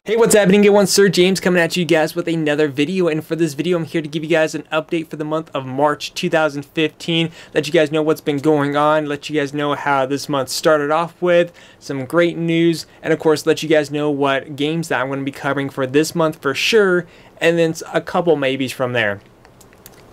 Hey, what's happening? Get one, Sir James coming at you guys with another video, and for this video I'm here to give you guys an update for the month of March 2015, let you guys know what's been going on, let you guys know how this month started off with, some great news, and of course let you guys know what games that I'm going to be covering for this month for sure, and then a couple maybes from there.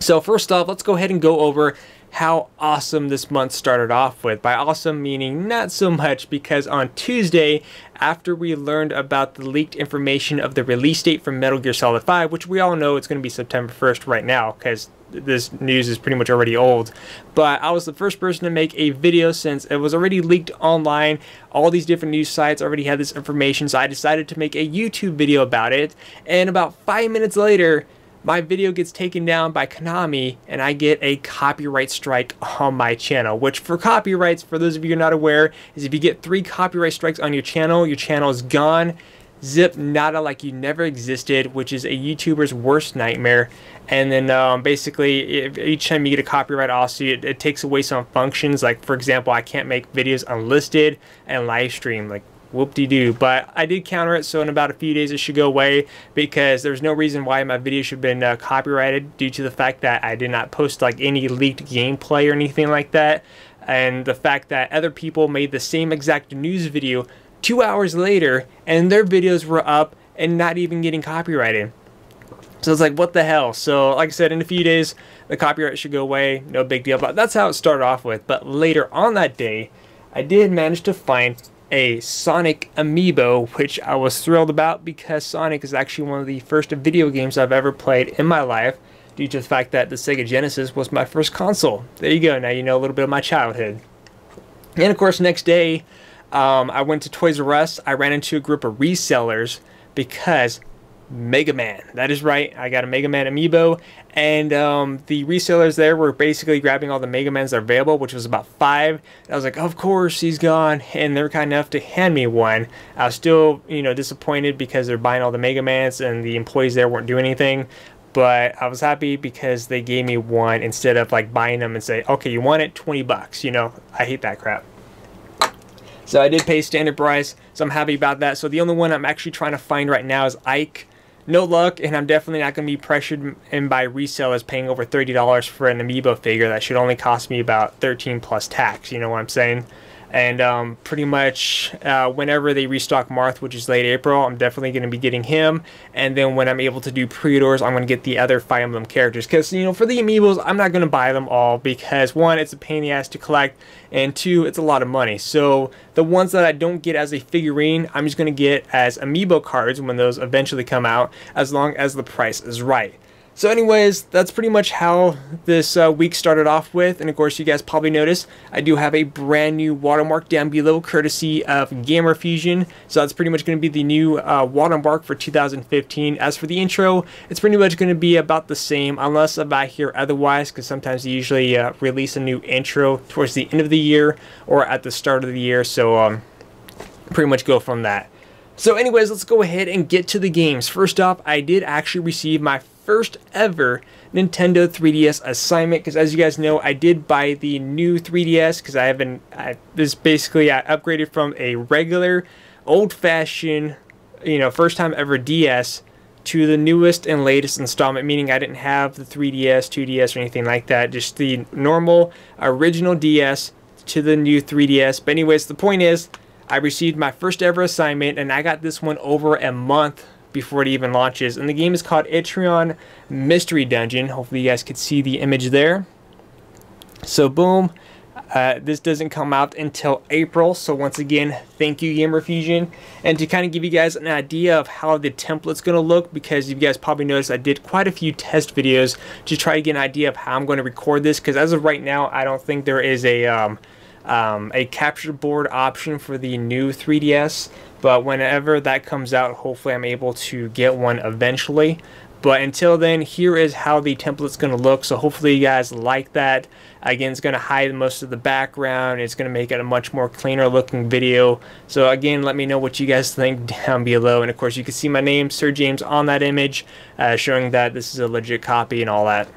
So first off, let's go ahead and go over how awesome this month started off with. By awesome meaning not so much, because on Tuesday, after we learned about the leaked information of the release date for Metal Gear Solid 5, which we all know it's going to be September 1st right now because this news is pretty much already old, but I was the first person to make a video since it was already leaked online. All these different news sites already had this information, so I decided to make a YouTube video about it, and about 5 minutes later my video gets taken down by Konami and I get a copyright strike on my channel, which for copyrights, for those of you who are not aware, is if you get 3 copyright strikes on your channel is gone. Zip nada, like you never existed, which is a YouTuber's worst nightmare. And then basically each time you get a copyright lawsuit, it takes away some functions. Like for example, I can't make videos unlisted and live stream, like whoop-de-doo. But I did counter it, so in about a few days it should go away, because there's no reason why my video should have been copyrighted due to the fact that I did not post like any leaked gameplay or anything like that, and the fact that other people made the same exact news video 2 hours later and their videos were up and not even getting copyrighted. So it's like, what the hell? So like I said, in a few days the copyright should go away, no big deal. But that's how it started off with. But later on that day I did manage to find a Sonic Amiibo, which I was thrilled about, because Sonic is actually one of the first video games I've ever played in my life, due to the fact that the Sega Genesis was my first console. There you go, now you know a little bit of my childhood. And of course next day I went to Toys R Us. I ran into a group of resellers because Mega Man, that is right, I got a Mega Man Amiibo, and the resellers there were basically grabbing all the Mega Mans that are available, which was about 5. I was like, of course he's gone, and they were kind enough to hand me one. I was still, you know, disappointed because they're buying all the Mega Mans and the employees there weren't doing anything, but I was happy because they gave me one instead of like buying them and say, okay, you want it, 20 bucks, you know, I hate that crap. So I did pay standard price, so I'm happy about that. So the only one I'm actually trying to find right now is Ike. No luck, and I'm definitely not going to be pressured in by resellers paying over $30 for an Amiibo figure that should only cost me about 13 plus tax, you know what I'm saying? And pretty much whenever they restock Marth, which is late April, I'm definitely going to be getting him. And then when I'm able to do pre-orders, I'm going to get the other Fire Emblem characters. Because, you know, for the Amiibos, I'm not going to buy them all because, 1, it's a pain in the ass to collect, and 2, it's a lot of money. So the ones that I don't get as a figurine, I'm just going to get as Amiibo cards when those eventually come out, as long as the price is right. So anyways, that's pretty much how this week started off with. And of course, you guys probably noticed I do have a brand new watermark down below, courtesy of Gamerfuzion. So that's pretty much going to be the new watermark for 2015. As for the intro, it's pretty much going to be about the same, unless if I hear otherwise, because sometimes they usually release a new intro towards the end of the year or at the start of the year. So pretty much go from that. So anyways, let's go ahead and get to the games. First off, I did actually receive my first ever Nintendo 3DS assignment, because as you guys know, I did buy the new 3DS because I upgraded from a regular old-fashioned, you know, first time ever DS to the newest and latest installment, meaning I didn't have the 3DS, 2DS or anything like that, just the normal original DS to the new 3DS. But anyways, the point is, I received my first ever assignment, and I got this one over a month before it even launches, and the game is called Etrian Mystery Dungeon. Hopefully you guys could see the image there. So boom, this doesn't come out until April, so once again, thank you Gamerfuzion. And to kind of give you guys an idea of how the template's going to look, because you guys probably noticed I did quite a few test videos to try to get an idea of how I'm going to record this, because as of right now, I don't think there is a capture board option for the new 3DS, but whenever that comes out, hopefully I'm able to get one eventually. But until then, here is how the template's going to look, so hopefully you guys like that. Again, it's going to hide most of the background, it's going to make it a much more cleaner looking video. So again, let me know what you guys think down below, and of course you can see my name, Sir James, on that image, showing that this is a legit copy and all that.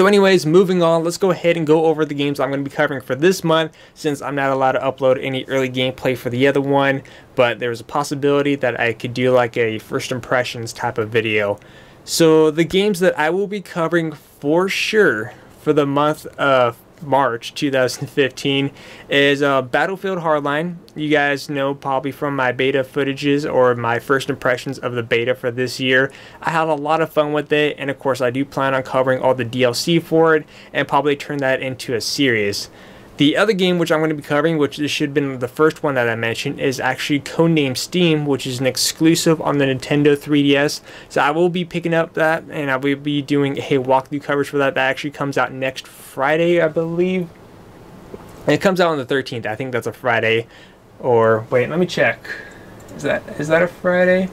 So anyways, moving on, let's go ahead and go over the games I'm going to be covering for this month, since I'm not allowed to upload any early gameplay for the other one, but there's a possibility that I could do like a first impressions type of video. So the games that I will be covering for sure for the month of March 2015 is Battlefield Hardline. You guys know probably from my beta footages or my first impressions of the beta for this year. I had a lot of fun with it, and of course I do plan on covering all the DLC for it and probably turn that into a series. The other game which I'm going to be covering, which this should have been the first one that I mentioned, is actually codenamed Steam, which is an exclusive on the Nintendo 3DS. So I will be picking up that, and I will be doing a walkthrough coverage for that. That actually comes out next Friday, I believe. And it comes out on the 13th. I think that's a Friday. Or, wait, let me check. Is that a Friday?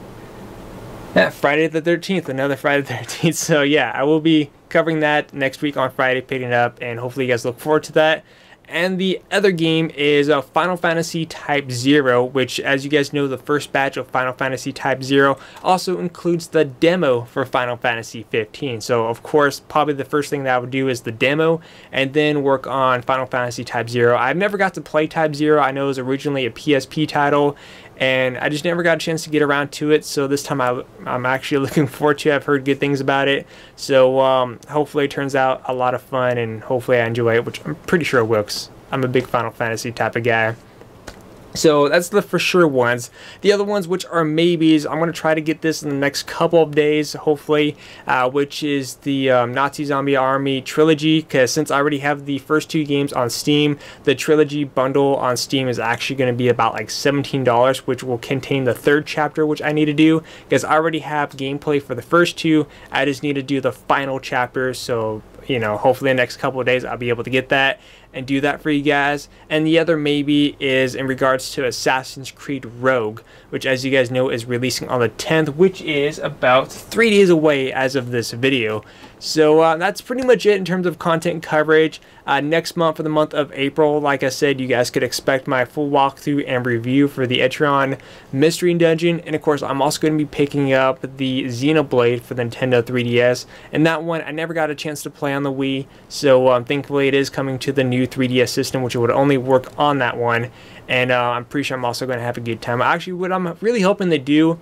Yeah, Friday the 13th. Another Friday the 13th. So yeah, I will be covering that next week on Friday, picking it up. And hopefully you guys look forward to that. And the other game is Final Fantasy Type 0, which, as you guys know, the first batch of Final Fantasy Type 0 also includes the demo for Final Fantasy 15. So, of course, probably the first thing that I would do is the demo, and then work on Final Fantasy Type 0. I've never got to play Type 0. I know it was originally a PSP title, and I just never got a chance to get around to it. So this time I'm actually looking forward to it. I've heard good things about it. So hopefully it turns out a lot of fun, and hopefully I enjoy it, which I'm pretty sure it will, 'cause I'm a big Final Fantasy type of guy. So that's the for sure ones. The other ones, which are maybes, I'm going to try to get this in the next couple of days, hopefully, which is the Nazi Zombie Army trilogy, because since I already have the first two games on Steam, the trilogy bundle on Steam is actually going to be about like $17, which will contain the third chapter, which I need to do, because I already have gameplay for the first two. I just need to do the final chapter, so, you know, hopefully in the next couple of days I'll be able to get that and do that for you guys. And the other maybe is in regards to Assassin's Creed Rogue, which, as you guys know, is releasing on the 10th, which is about 3 days away as of this video. So that's pretty much it in terms of content coverage. Next month, for the month of April, like I said, you guys could expect my full walkthrough and review for the Etron Mystery Dungeon. And of course, I'm also going to be picking up the Xenoblade for the Nintendo 3DS. And that one, I never got a chance to play on the Wii. So thankfully, it is coming to the new 3DS system, which would only work on that one. And I'm pretty sure I'm also going to have a good time. Actually, what I'm really hoping to do,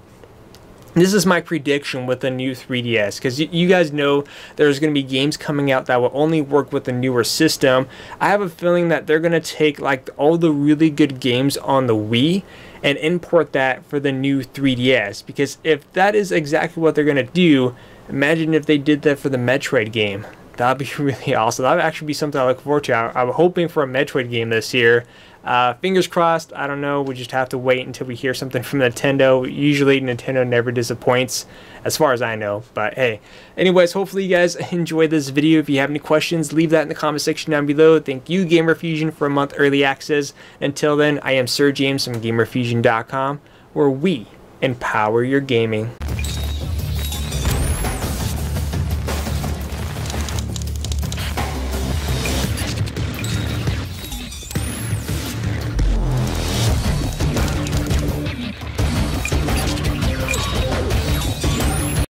this is my prediction with the new 3DS, because you guys know there's going to be games coming out that will only work with the newer system. I have a feeling that they're going to take like all the really good games on the Wii and import that for the new 3DS, because if that is exactly what they're going to do, imagine if they did that for the Metroid game. That would be really awesome. That would actually be something I look forward to. I'm hoping for a Metroid game this year. Fingers crossed. I don't know. We just have to wait until we hear something from Nintendo. Usually Nintendo never disappoints, as far as I know. But hey, anyways, hopefully you guys enjoyed this video. If you have any questions, leave that in the comment section down below. Thank you, Gamerfuzion, for a month early access. Until then, I am Sir James from Gamerfuzion.com, where we empower your gaming.